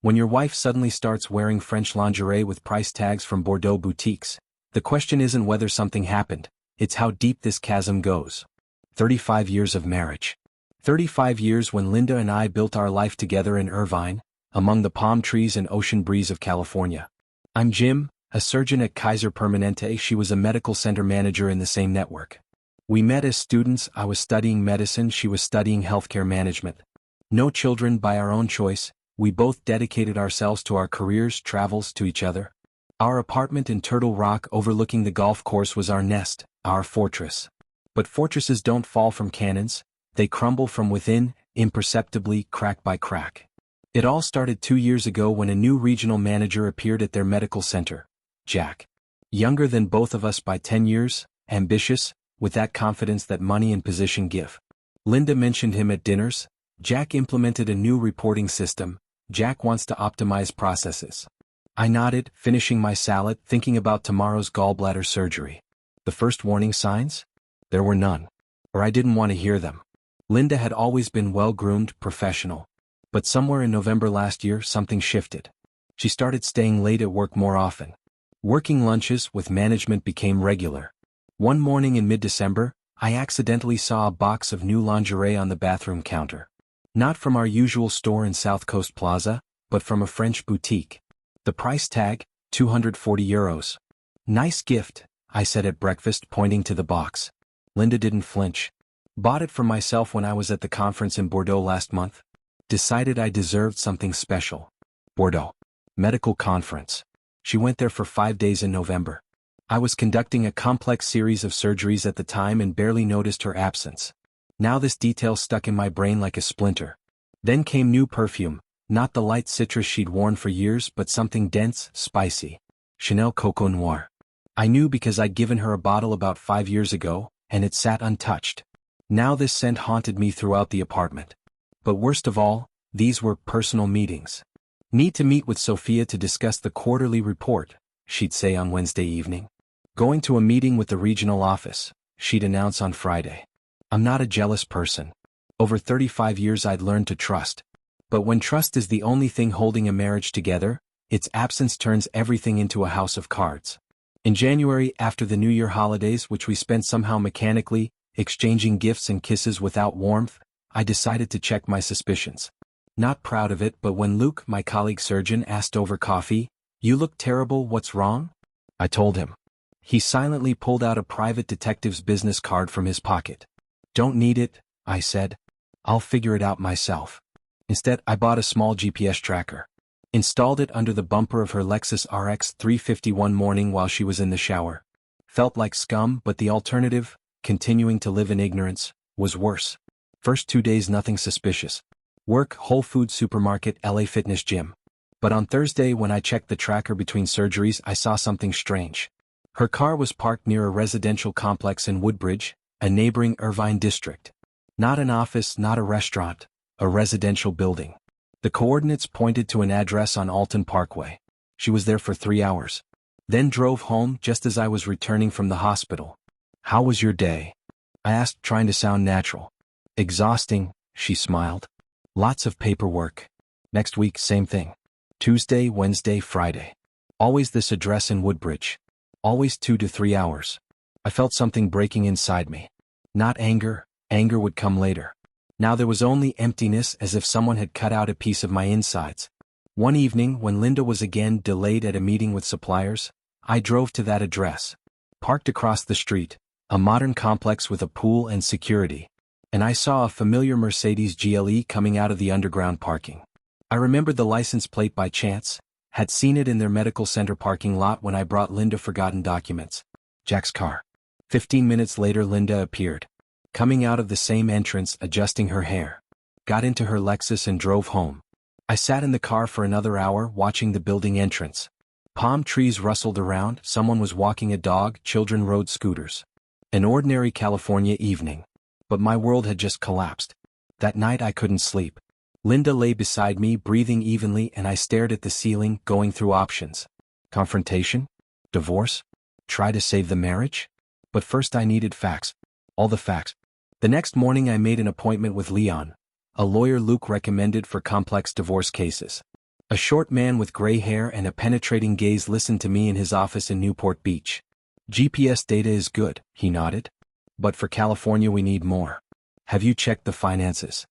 When your wife suddenly starts wearing French lingerie with price tags from Bordeaux boutiques, the question isn't whether something happened, it's how deep this chasm goes. 35 years of marriage. 35 years when Linda and I built our life together in Irvine, among the palm trees and ocean breeze of California. I'm Jim, a surgeon at Kaiser Permanente. She was a medical center manager in the same network. We met as students. I was studying medicine, she was studying healthcare management. No children by our own choice, we both dedicated ourselves to our careers, travels, to each other. Our apartment in Turtle Rock overlooking the golf course was our nest, our fortress. But fortresses don't fall from cannons, they crumble from within, imperceptibly, crack by crack. It all started 2 years ago when a new regional manager appeared at their medical center, Jack. Younger than both of us by 10 years, ambitious, with that confidence that money and position give. Linda mentioned him at dinners. Jack implemented a new reporting system. Jack wants to optimize processes. I nodded, finishing my salad, thinking about tomorrow's gallbladder surgery. The first warning signs? There were none. Or I didn't want to hear them. Linda had always been well-groomed, professional. But somewhere in November last year, something shifted. She started staying late at work more often. Working lunches with management became regular. One morning in mid-December, I accidentally saw a box of new lingerie on the bathroom counter. Not from our usual store in South Coast Plaza, but from a French boutique. The price tag, €240. Nice gift, I said at breakfast, pointing to the box. Linda didn't flinch. Bought it for myself when I was at the conference in Bordeaux last month. Decided I deserved something special. Bordeaux. Medical conference. She went there for 5 days in November. I was conducting a complex series of surgeries at the time and barely noticed her absence. Now this detail stuck in my brain like a splinter. Then came new perfume, not the light citrus she'd worn for years but something dense, spicy. Chanel Coco Noir. I knew because I'd given her a bottle about 5 years ago, and it sat untouched. Now this scent haunted me throughout the apartment. But worst of all, these were personal meetings. Need to meet with Sophia to discuss the quarterly report, she'd say on Wednesday evening. Going to a meeting with the regional office, she'd announce on Friday. I'm not a jealous person. Over 35 years I'd learned to trust. But when trust is the only thing holding a marriage together, its absence turns everything into a house of cards. In January, after the New Year holidays, which we spent somehow mechanically, exchanging gifts and kisses without warmth, I decided to check my suspicions. Not proud of it, but when Luke, my colleague surgeon, asked over coffee, "You look terrible, what's wrong?" I told him. He silently pulled out a private detective's business card from his pocket. "Don't need it," I said. "I'll figure it out myself." Instead, I bought a small GPS tracker. Installed it under the bumper of her Lexus RX 350 one morning while she was in the shower. Felt like scum, but the alternative, continuing to live in ignorance, was worse. First 2 days nothing suspicious. Work, Whole Foods supermarket, LA Fitness gym. But on Thursday when I checked the tracker between surgeries I saw something strange. Her car was parked near a residential complex in Woodbridge, a neighboring Irvine district. Not an office, not a restaurant, a residential building. The coordinates pointed to an address on Alton Parkway. She was there for 3 hours. Then drove home just as I was returning from the hospital. "How was your day?" I asked, trying to sound natural. "Exhausting," she smiled. "Lots of paperwork. Next week, same thing. Tuesday, Wednesday, Friday. Always this address in Woodbridge. Always 2 to 3 hours. I felt something breaking inside me. Not anger, anger would come later. Now there was only emptiness, as if someone had cut out a piece of my insides. One evening, when Linda was again delayed at a meeting with suppliers, I drove to that address. Parked across the street, a modern complex with a pool and security. And I saw a familiar Mercedes GLE coming out of the underground parking. I remembered the license plate by chance, had seen it in their medical center parking lot when I brought Linda forgotten documents. Jack's car. 15 minutes later Linda appeared. Coming out of the same entrance, adjusting her hair. Got into her Lexus and drove home. I sat in the car for another hour watching the building entrance. Palm trees rustled around, someone was walking a dog, children rode scooters. An ordinary California evening. But my world had just collapsed. That night I couldn't sleep. Linda lay beside me, breathing evenly, and I stared at the ceiling, going through options. Confrontation? Divorce? Try to save the marriage? But first I needed facts. All the facts. The next morning I made an appointment with Leon, a lawyer Luke recommended for complex divorce cases. A short man with gray hair and a penetrating gaze listened to me in his office in Newport Beach. GPS data is good, he nodded. But for California we need more. Have you checked the finances?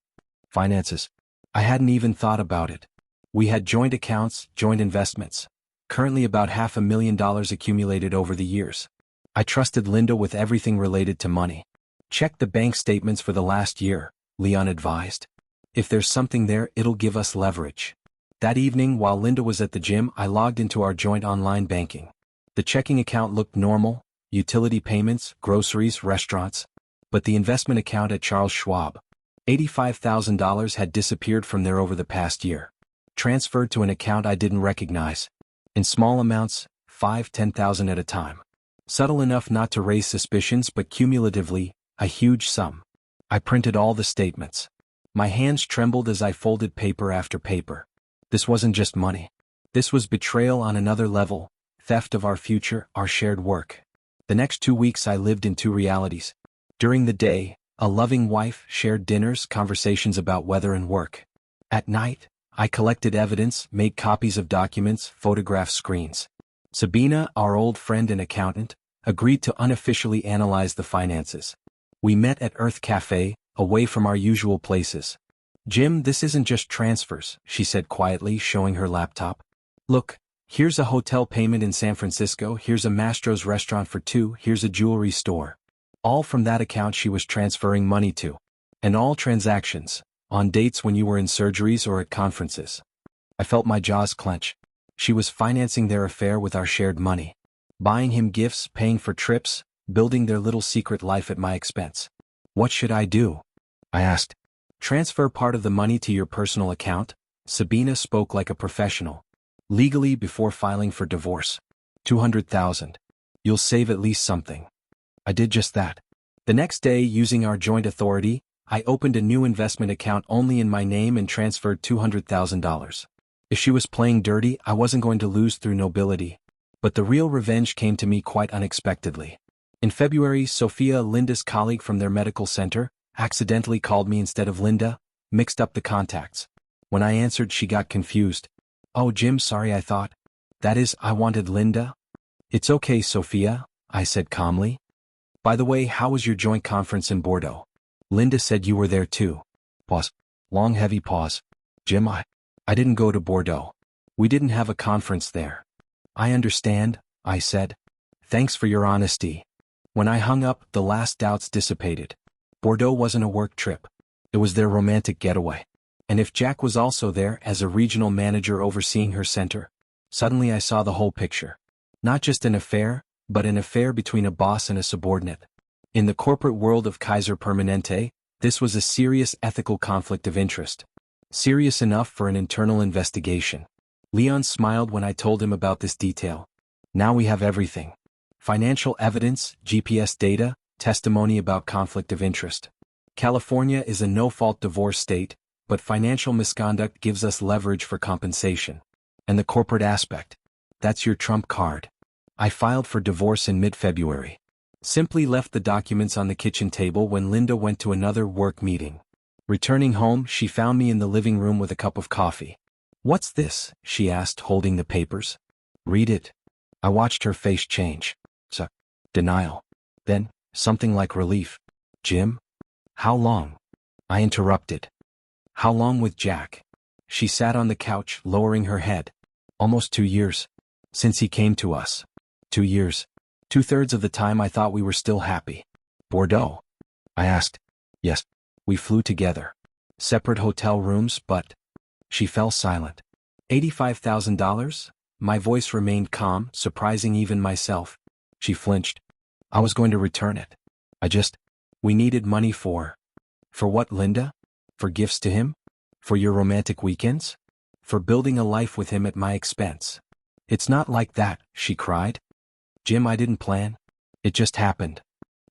Finances? I hadn't even thought about it. We had joint accounts, joint investments. Currently about $500,000 accumulated over the years. I trusted Linda with everything related to money. Check the bank statements for the last year, Leon advised. If there's something there, it'll give us leverage. That evening, while Linda was at the gym, I logged into our joint online banking. The checking account looked normal, utility payments, groceries, restaurants. But the investment account at Charles Schwab, $85,000 had disappeared from there over the past year. Transferred to an account I didn't recognize. In small amounts, $5,000–$10,000 at a time. Subtle enough not to raise suspicions, but cumulatively, a huge sum. I printed all the statements. My hands trembled as I folded paper after paper. This wasn't just money. This was betrayal on another level, theft of our future, our shared work. The next 2 weeks I lived in two realities. During the day, a loving wife, shared dinners, conversations about weather and work. At night, I collected evidence, made copies of documents, photographed screens. Sabina, our old friend and accountant, agreed to unofficially analyze the finances. We met at Earth Cafe, away from our usual places. Jim, this isn't just transfers, she said quietly, showing her laptop. Look, here's a hotel payment in San Francisco, here's a Mastro's restaurant for two, here's a jewelry store. All from that account she was transferring money to. And all transactions, on dates when you were in surgeries or at conferences. I felt my jaws clench. She was financing their affair with our shared money. Buying him gifts, paying for trips, building their little secret life at my expense. What should I do? I asked. Transfer part of the money to your personal account? Sabina spoke like a professional. Legally before filing for divorce. $200,000. You'll save at least something. I did just that. The next day, using our joint authority, I opened a new investment account only in my name and transferred $200,000. If she was playing dirty, I wasn't going to lose through nobility. But the real revenge came to me quite unexpectedly. In February, Sophia, Linda's colleague from their medical center, accidentally called me instead of Linda, mixed up the contacts. When I answered, she got confused. Oh, Jim, sorry, I thought. That is, I wanted Linda. It's okay, Sophia, I said calmly. By the way, how was your joint conference in Bordeaux? Linda said you were there too. Pause. Long heavy pause. Jim, I didn't go to Bordeaux. We didn't have a conference there. I understand, I said. Thanks for your honesty. When I hung up, the last doubts dissipated. Bordeaux wasn't a work trip. It was their romantic getaway. And if Jack was also there as a regional manager overseeing her center, suddenly I saw the whole picture. Not just an affair, but an affair between a boss and a subordinate. In the corporate world of Kaiser Permanente, this was a serious ethical conflict of interest. Serious enough for an internal investigation. Leon smiled when I told him about this detail. Now we have everything. Financial evidence, GPS data, testimony about conflict of interest. California is a no-fault divorce state, but financial misconduct gives us leverage for compensation. And the corporate aspect. That's your trump card. I filed for divorce in mid-February. Simply left the documents on the kitchen table when Linda went to another work meeting. Returning home, she found me in the living room with a cup of coffee. What's this? She asked, holding the papers. Read it. I watched her face change. Denial. Then, something like relief. Jim? How long? I interrupted. How long with Jack? She sat on the couch, lowering her head. Almost 2 years. Since he came to us. 2 years. 2/3 of the time I thought we were still happy. Bordeaux? I asked. Yes. We flew together. Separate hotel rooms, but... She fell silent. $85,000? My voice remained calm, surprising even myself. She flinched. I was going to return it. We needed money for... For what, Linda? For gifts to him? For your romantic weekends? For building a life with him at my expense. It's not like that, she cried. Jim, I didn't plan. It just happened.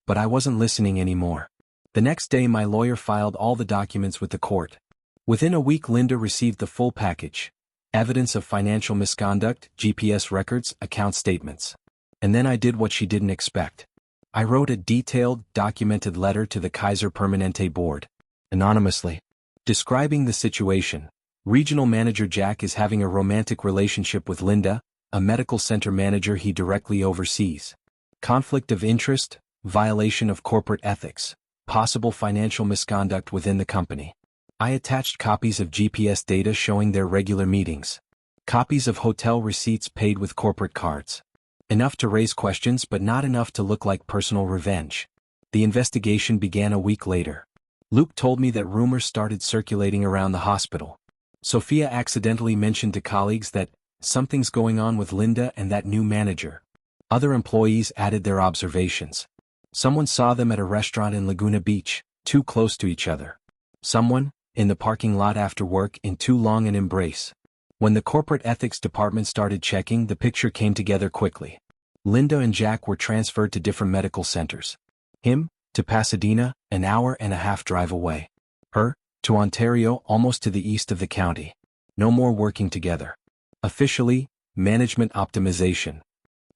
But I wasn't listening anymore. The next day my lawyer filed all the documents with the court. Within a week Linda received the full package. Evidence of financial misconduct, GPS records, account statements. And then I did what she didn't expect. I wrote a detailed, documented letter to the Kaiser Permanente board. Anonymously. Describing the situation. Regional Manager Jack is having a romantic relationship with Linda, a medical center manager he directly oversees. Conflict of interest, violation of corporate ethics, possible financial misconduct within the company. I attached copies of GPS data showing their regular meetings. Copies of hotel receipts paid with corporate cards. Enough to raise questions but not enough to look like personal revenge. The investigation began a week later. Luke told me that rumors started circulating around the hospital. Sophia accidentally mentioned to colleagues that something's going on with Linda and that new manager. Other employees added their observations. Someone saw them at a restaurant in Laguna Beach, too close to each other. Someone, in the parking lot after work, in too long an embrace. When the corporate ethics department started checking, the picture came together quickly. Linda and Jack were transferred to different medical centers. Him, to Pasadena, an hour-and-a-half drive away. Her, to Ontario, almost to the east of the county. No more working together. Officially, management optimization.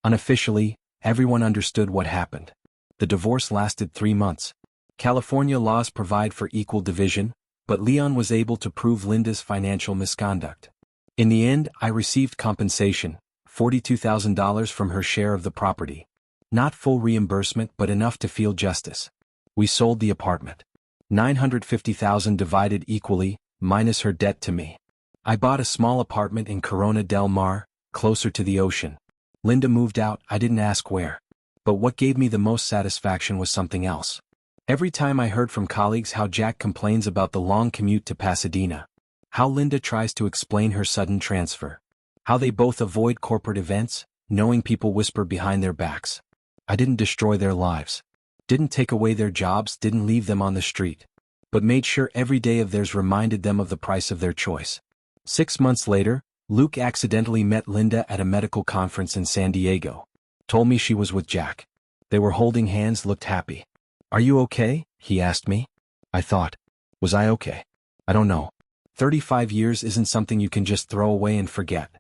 Unofficially, everyone understood what happened. The divorce lasted 3 months. California laws provide for equal division, but Leon was able to prove Linda's financial misconduct. In the end, I received compensation, $42,000 from her share of the property. Not full reimbursement but enough to feel justice. We sold the apartment. $950,000 divided equally, minus her debt to me. I bought a small apartment in Corona del Mar, closer to the ocean. Linda moved out, I didn't ask where. But what gave me the most satisfaction was something else. Every time I heard from colleagues how Jack complains about the long commute to Pasadena. How Linda tries to explain her sudden transfer. How they both avoid corporate events, knowing people whisper behind their backs. I didn't destroy their lives. Didn't take away their jobs, didn't leave them on the street. But made sure every day of theirs reminded them of the price of their choice. 6 months later, Luke accidentally met Linda at a medical conference in San Diego. Told me she was with Jack. They were holding hands, looked happy. "Are you okay?" he asked me. I thought, was I okay? I don't know. 35 years isn't something you can just throw away and forget.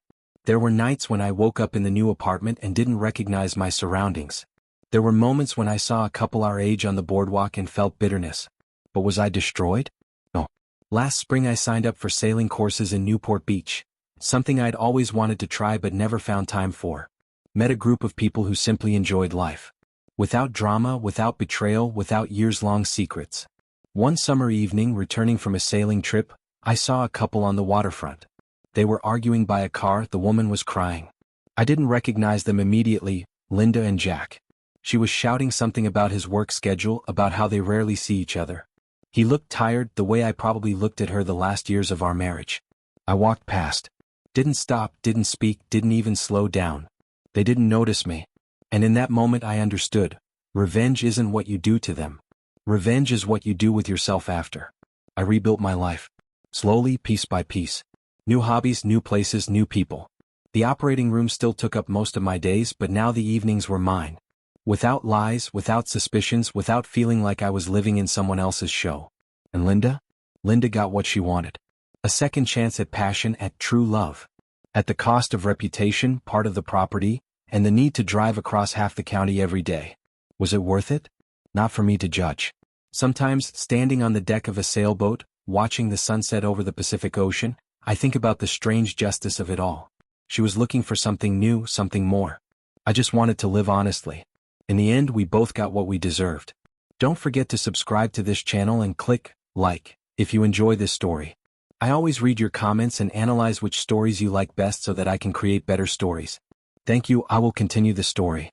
There were nights when I woke up in the new apartment and didn't recognize my surroundings. There were moments when I saw a couple our age on the boardwalk and felt bitterness. But was I destroyed? No. Last spring I signed up for sailing courses in Newport Beach. Something I'd always wanted to try but never found time for. Met a group of people who simply enjoyed life. Without drama, without betrayal, without years-long secrets. One summer evening, returning from a sailing trip, I saw a couple on the waterfront. They were arguing by a car, the woman was crying. I didn't recognize them immediately, Linda and Jack. She was shouting something about his work schedule, about how they rarely see each other. He looked tired, the way I probably looked at her the last years of our marriage. I walked past. Didn't stop, didn't speak, didn't even slow down. They didn't notice me. And in that moment I understood. Revenge isn't what you do to them. Revenge is what you do with yourself after. I rebuilt my life. Slowly, piece by piece. New hobbies, new places, new people. The operating room still took up most of my days, but now the evenings were mine. Without lies, without suspicions, without feeling like I was living in someone else's show. And Linda? Linda got what she wanted. A second chance at passion, at true love. At the cost of reputation, part of the property, and the need to drive across half the county every day. Was it worth it? Not for me to judge. Sometimes, standing on the deck of a sailboat, watching the sunset over the Pacific Ocean, I think about the strange justice of it all. She was looking for something new, something more. I just wanted to live honestly. In the end, we both got what we deserved. Don't forget to subscribe to this channel and click like if you enjoy this story. I always read your comments and analyze which stories you like best so that I can create better stories. Thank you. I will continue the story.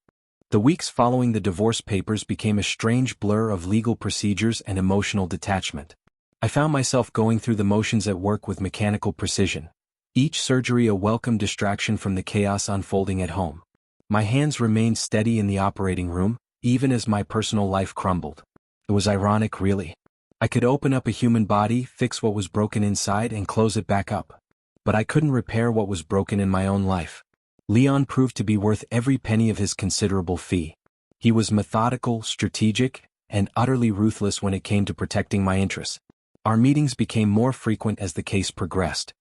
The weeks following the divorce papers became a strange blur of legal procedures and emotional detachment. I found myself going through the motions at work with mechanical precision. Each surgery a welcome distraction from the chaos unfolding at home. My hands remained steady in the operating room, even as my personal life crumbled. It was ironic, really. I could open up a human body, fix what was broken inside, and close it back up. But I couldn't repair what was broken in my own life. Leon proved to be worth every penny of his considerable fee. He was methodical, strategic, and utterly ruthless when it came to protecting my interests. Our meetings became more frequent as the case progressed.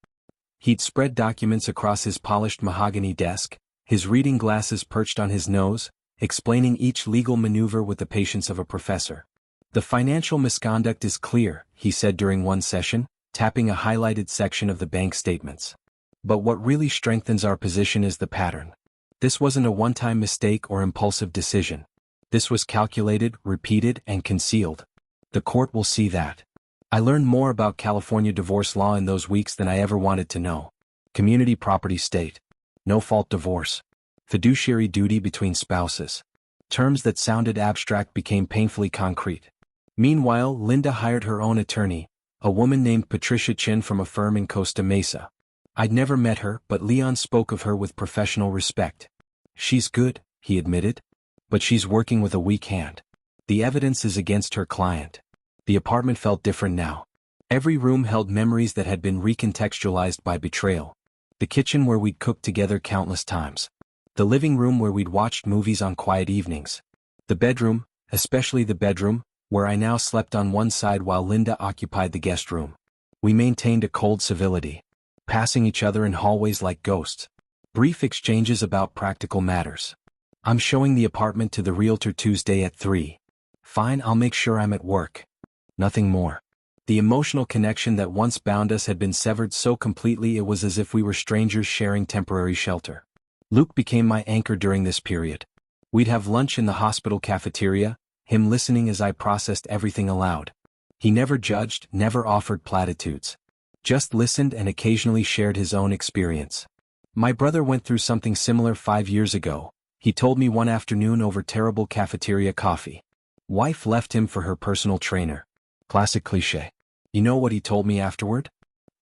He'd spread documents across his polished mahogany desk, his reading glasses perched on his nose, explaining each legal maneuver with the patience of a professor. "The financial misconduct is clear," he said during one session. tapping a highlighted section of the bank statements. But what really strengthens our position is the pattern. This wasn't a one-time mistake or impulsive decision. This was calculated, repeated, and concealed. The court will see that. I learned more about California divorce law in those weeks than I ever wanted to know. Community property state. No-fault divorce. Fiduciary duty between spouses. Terms that sounded abstract became painfully concrete. Meanwhile, Linda hired her own attorney, a woman named Patricia Chin from a firm in Costa Mesa. I'd never met her, but Leon spoke of her with professional respect. She's good, he admitted. But she's working with a weak hand. The evidence is against her client. The apartment felt different now. Every room held memories that had been recontextualized by betrayal. The kitchen where we'd cooked together countless times. The living room where we'd watched movies on quiet evenings. The bedroom, especially the bedroom, where I now slept on one side while Linda occupied the guest room. We maintained a cold civility, passing each other in hallways like ghosts. Brief exchanges about practical matters. I'm showing the apartment to the realtor Tuesday at 3. Fine, I'll make sure I'm at work. Nothing more. The emotional connection that once bound us had been severed so completely it was as if we were strangers sharing temporary shelter. Luke became my anchor during this period. We'd have lunch in the hospital cafeteria, him listening as I processed everything aloud. He never judged, never offered platitudes. Just listened and occasionally shared his own experience. My brother went through something similar 5 years ago, he told me one afternoon over terrible cafeteria coffee. Wife left him for her personal trainer. Classic cliché. You know what he told me afterward?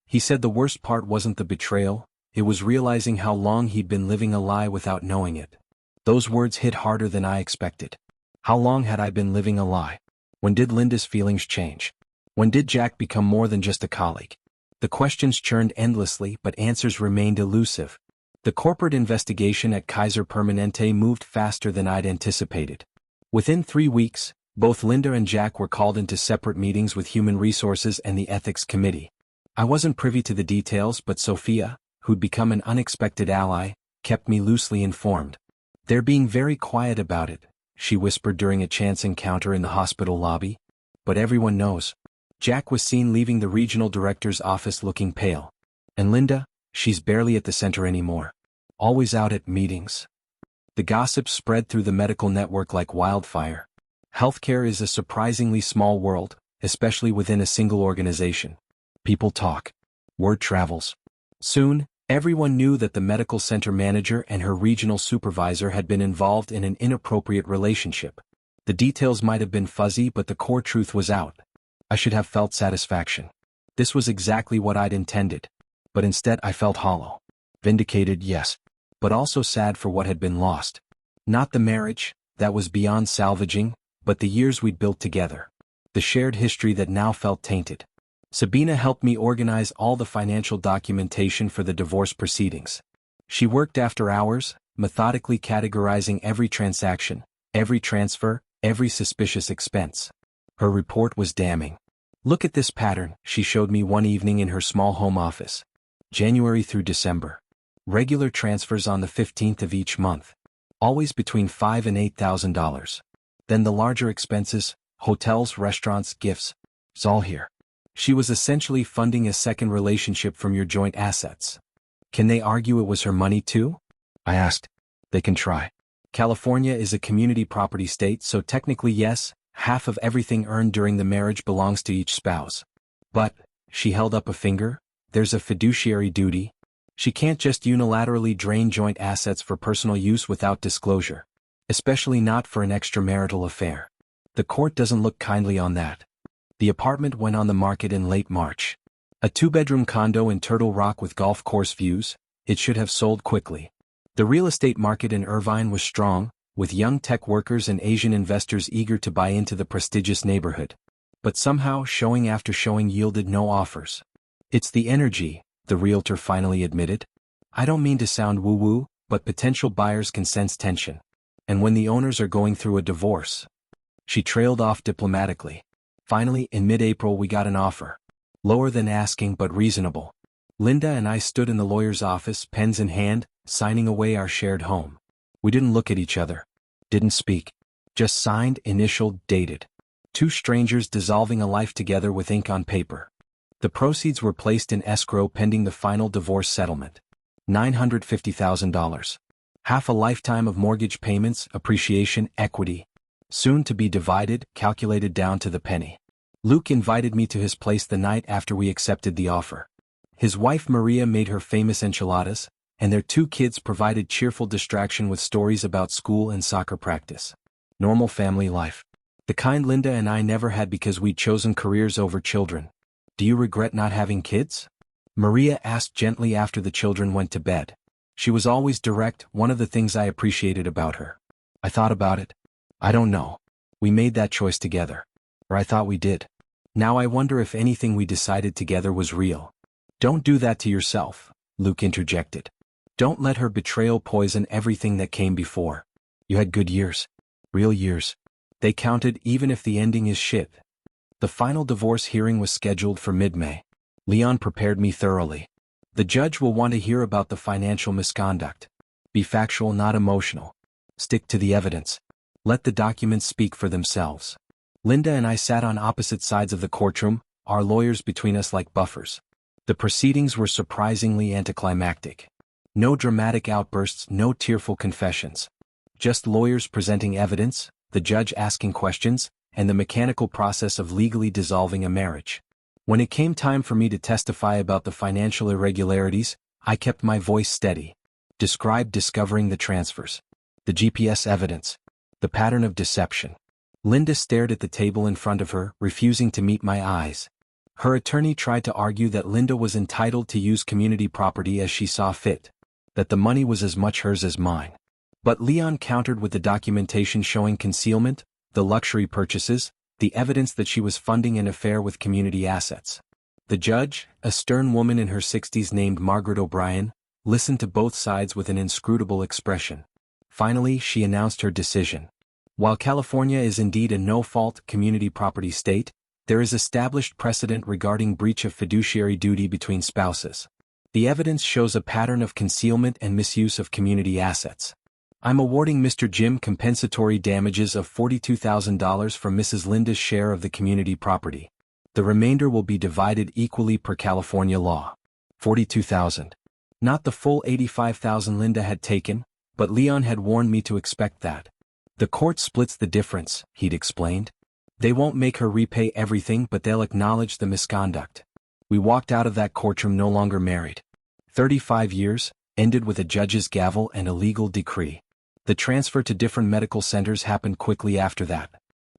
He said the worst part wasn't the betrayal, it was realizing how long he'd been living a lie without knowing it. Those words hit harder than I expected. How long had I been living a lie? When did Linda's feelings change? When did Jack become more than just a colleague? The questions churned endlessly, but answers remained elusive. The corporate investigation at Kaiser Permanente moved faster than I'd anticipated. Within 3 weeks, both Linda and Jack were called into separate meetings with Human Resources and the Ethics Committee. I wasn't privy to the details, but Sophia, who'd become an unexpected ally, kept me loosely informed. They're being very quiet about it, she whispered during a chance encounter in the hospital lobby. But everyone knows. Jack was seen leaving the regional director's office looking pale. And Linda, she's barely at the center anymore. Always out at meetings. The gossip spread through the medical network like wildfire. Healthcare is a surprisingly small world, especially within a single organization. People talk. Word travels. Soon, everyone knew that the medical center manager and her regional supervisor had been involved in an inappropriate relationship. The details might have been fuzzy, but the core truth was out. I should have felt satisfaction. This was exactly what I'd intended. But instead I felt hollow. Vindicated, yes. But also sad for what had been lost. Not the marriage, that was beyond salvaging, but the years we'd built together. The shared history that now felt tainted. Sabina helped me organize all the financial documentation for the divorce proceedings. She worked after hours, methodically categorizing every transaction, every transfer, every suspicious expense. Her report was damning. Look at this pattern, she showed me one evening in her small home office. January through December. Regular transfers on the 15th of each month. Always between $5,000 and $8,000. Then the larger expenses, hotels, restaurants, gifts. It's all here. She was essentially funding a second relationship from your joint assets. Can they argue it was her money too? I asked. They can try. California is a community property state, so technically yes, half of everything earned during the marriage belongs to each spouse. But, she held up a finger, there's a fiduciary duty. She can't just unilaterally drain joint assets for personal use without disclosure. Especially not for an extramarital affair. The court doesn't look kindly on that. The apartment went on the market in late March. A 2-bedroom condo in Turtle Rock with golf course views, it should have sold quickly. The real estate market in Irvine was strong, with young tech workers and Asian investors eager to buy into the prestigious neighborhood. But somehow, showing after showing yielded no offers. It's the energy, the realtor finally admitted. I don't mean to sound woo-woo, but potential buyers can sense tension. And when the owners are going through a divorce. She trailed off diplomatically. Finally, in mid-April we got an offer. Lower than asking but reasonable. Linda and I stood in the lawyer's office, pens in hand, signing away our shared home. We didn't look at each other. Didn't speak. Just signed, initialed, dated. Two strangers dissolving a life together with ink on paper. The proceeds were placed in escrow pending the final divorce settlement. $950,000. Half a lifetime of mortgage payments, appreciation, equity. Soon to be divided, calculated down to the penny. Luke invited me to his place the night after we accepted the offer. His wife Maria made her famous enchiladas, and their 2 kids provided cheerful distraction with stories about school and soccer practice. Normal family life. The kind Linda and I never had because we'd chosen careers over children. Do you regret not having kids? Maria asked gently after the children went to bed. She was always direct, one of the things I appreciated about her. I thought about it. I don't know. We made that choice together. Or I thought we did. Now I wonder if anything we decided together was real. Don't do that to yourself, Luke interjected. Don't let her betrayal poison everything that came before. You had good years. Real years. They counted even if the ending is shit. The final divorce hearing was scheduled for mid-May. Leon prepared me thoroughly. The judge will want to hear about the financial misconduct. Be factual, not emotional. Stick to the evidence. Let the documents speak for themselves. Linda and I sat on opposite sides of the courtroom, our lawyers between us like buffers. The proceedings were surprisingly anticlimactic. No dramatic outbursts, no tearful confessions. Just lawyers presenting evidence, the judge asking questions, and the mechanical process of legally dissolving a marriage. When it came time for me to testify about the financial irregularities, I kept my voice steady. Described discovering the transfers. The GPS evidence. The pattern of deception. Linda stared at the table in front of her, refusing to meet my eyes. Her attorney tried to argue that Linda was entitled to use community property as she saw fit. That the money was as much hers as mine. But Leon countered with the documentation showing concealment, the luxury purchases, the evidence that she was funding an affair with community assets. The judge, a stern woman in her 60s named Margaret O'Brien, listened to both sides with an inscrutable expression. Finally, she announced her decision. While California is indeed a no-fault community property state, there is established precedent regarding breach of fiduciary duty between spouses. The evidence shows a pattern of concealment and misuse of community assets. I'm awarding Mr. Jim compensatory damages of $42,000 for Mrs. Linda's share of the community property. The remainder will be divided equally per California law. $42,000. Not the full $85,000 Linda had taken, but Leon had warned me to expect that. The court splits the difference, he'd explained. They won't make her repay everything, but they'll acknowledge the misconduct. We walked out of that courtroom no longer married. 35 years, ended with a judge's gavel and a legal decree. The transfer to different medical centers happened quickly after that.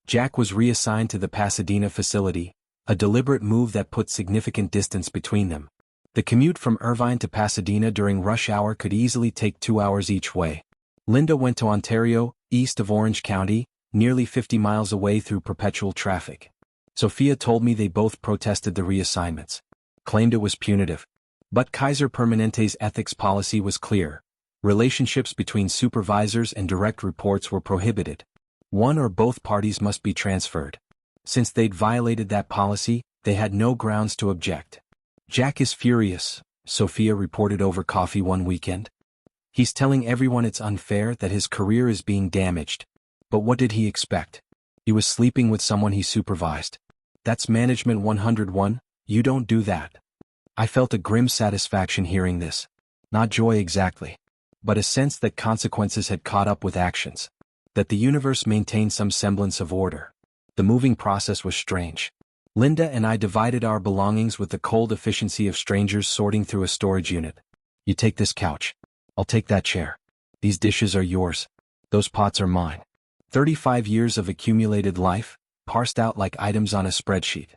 Jack was reassigned to the Pasadena facility, a deliberate move that put significant distance between them. The commute from Irvine to Pasadena during rush hour could easily take 2 hours each way. Linda went to Ontario, east of Orange County, nearly 50 miles away through perpetual traffic. Sophia told me they both protested the reassignments. Claimed it was punitive. But Kaiser Permanente's ethics policy was clear. Relationships between supervisors and direct reports were prohibited. One or both parties must be transferred. Since they'd violated that policy, they had no grounds to object. Jack is furious, Sophia reported over coffee one weekend. He's telling everyone it's unfair, that his career is being damaged. But what did he expect? He was sleeping with someone he supervised. That's management 101, you don't do that. I felt a grim satisfaction hearing this. Not joy exactly. But a sense that consequences had caught up with actions. That the universe maintained some semblance of order. The moving process was strange. Linda and I divided our belongings with the cold efficiency of strangers sorting through a storage unit. You take this couch. I'll take that chair. These dishes are yours. Those pots are mine. 35 years of accumulated life, parsed out like items on a spreadsheet.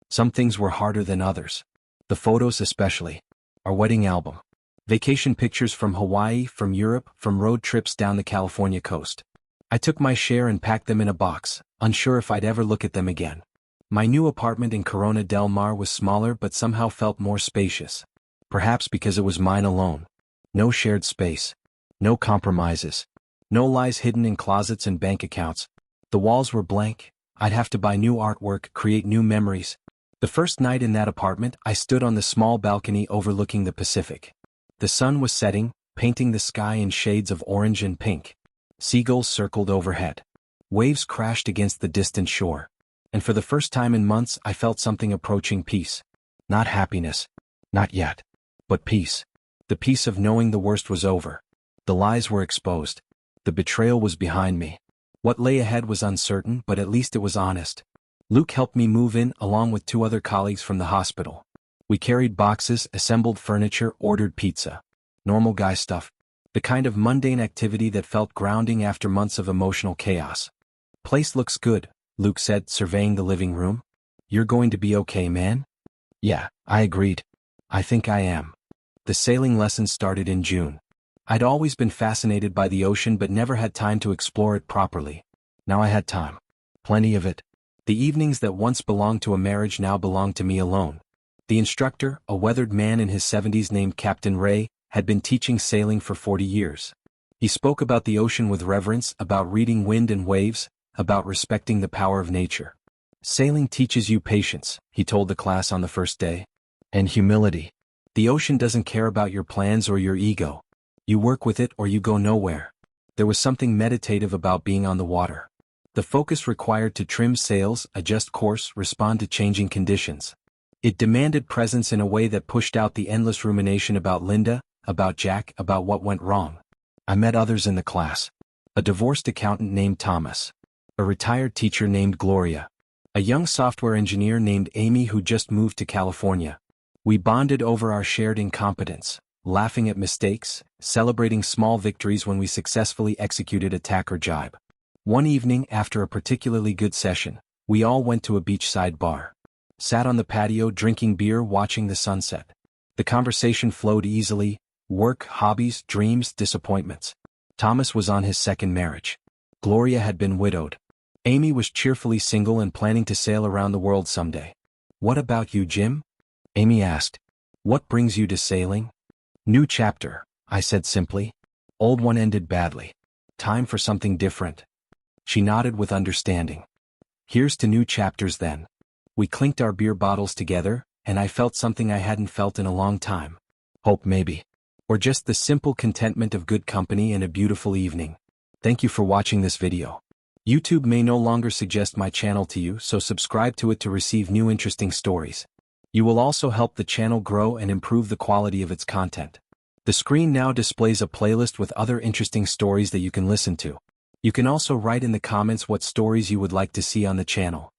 Some things were harder than others. The photos especially. Our wedding album. Vacation pictures from Hawaii, from Europe, from road trips down the California coast. I took my share and packed them in a box, unsure if I'd ever look at them again. My new apartment in Corona del Mar was smaller but somehow felt more spacious. Perhaps because it was mine alone. No shared space. No compromises. No lies hidden in closets and bank accounts. The walls were blank. I'd have to buy new artwork, create new memories. The first night in that apartment, I stood on the small balcony overlooking the Pacific. The sun was setting, painting the sky in shades of orange and pink. Seagulls circled overhead. Waves crashed against the distant shore. And for the first time in months, I felt something approaching peace. Not happiness. Not yet. But peace. The peace of knowing the worst was over. The lies were exposed. The betrayal was behind me. What lay ahead was uncertain, but at least it was honest. Luke helped me move in, along with 2 other colleagues from the hospital. We carried boxes, assembled furniture, ordered pizza. Normal guy stuff. The kind of mundane activity that felt grounding after months of emotional chaos. Place looks good, Luke said, surveying the living room. You're going to be okay, man? Yeah, I agreed. I think I am. The sailing lessons started in June. I'd always been fascinated by the ocean but never had time to explore it properly. Now I had time. Plenty of it. The evenings that once belonged to a marriage now belonged to me alone. The instructor, a weathered man in his 70s named Captain Ray, had been teaching sailing for 40 years. He spoke about the ocean with reverence, about reading wind and waves, about respecting the power of nature. Sailing teaches you patience, he told the class on the first day. And humility. The ocean doesn't care about your plans or your ego. You work with it or you go nowhere. There was something meditative about being on the water. The focus required to trim sails, adjust course, respond to changing conditions. It demanded presence in a way that pushed out the endless rumination about Linda, about Jack, about what went wrong. I met others in the class. A divorced accountant named Thomas. A retired teacher named Gloria. A young software engineer named Amy who just moved to California. We bonded over our shared incompetence, laughing at mistakes, celebrating small victories when we successfully executed a tack or jibe. One evening after a particularly good session, we all went to a beachside bar. Sat on the patio drinking beer watching the sunset. The conversation flowed easily, work, hobbies, dreams, disappointments. Thomas was on his second marriage. Gloria had been widowed. Amy was cheerfully single and planning to sail around the world someday. What about you, Jim? Amy asked. What brings you to sailing? New chapter, I said simply. Old one ended badly. Time for something different. She nodded with understanding. Here's to new chapters then. We clinked our beer bottles together, and I felt something I hadn't felt in a long time. Hope maybe. Or just the simple contentment of good company and a beautiful evening. Thank you for watching this video. YouTube may no longer suggest my channel to you, so subscribe to it to receive new interesting stories. You will also help the channel grow and improve the quality of its content. The screen now displays a playlist with other interesting stories that you can listen to. You can also write in the comments what stories you would like to see on the channel.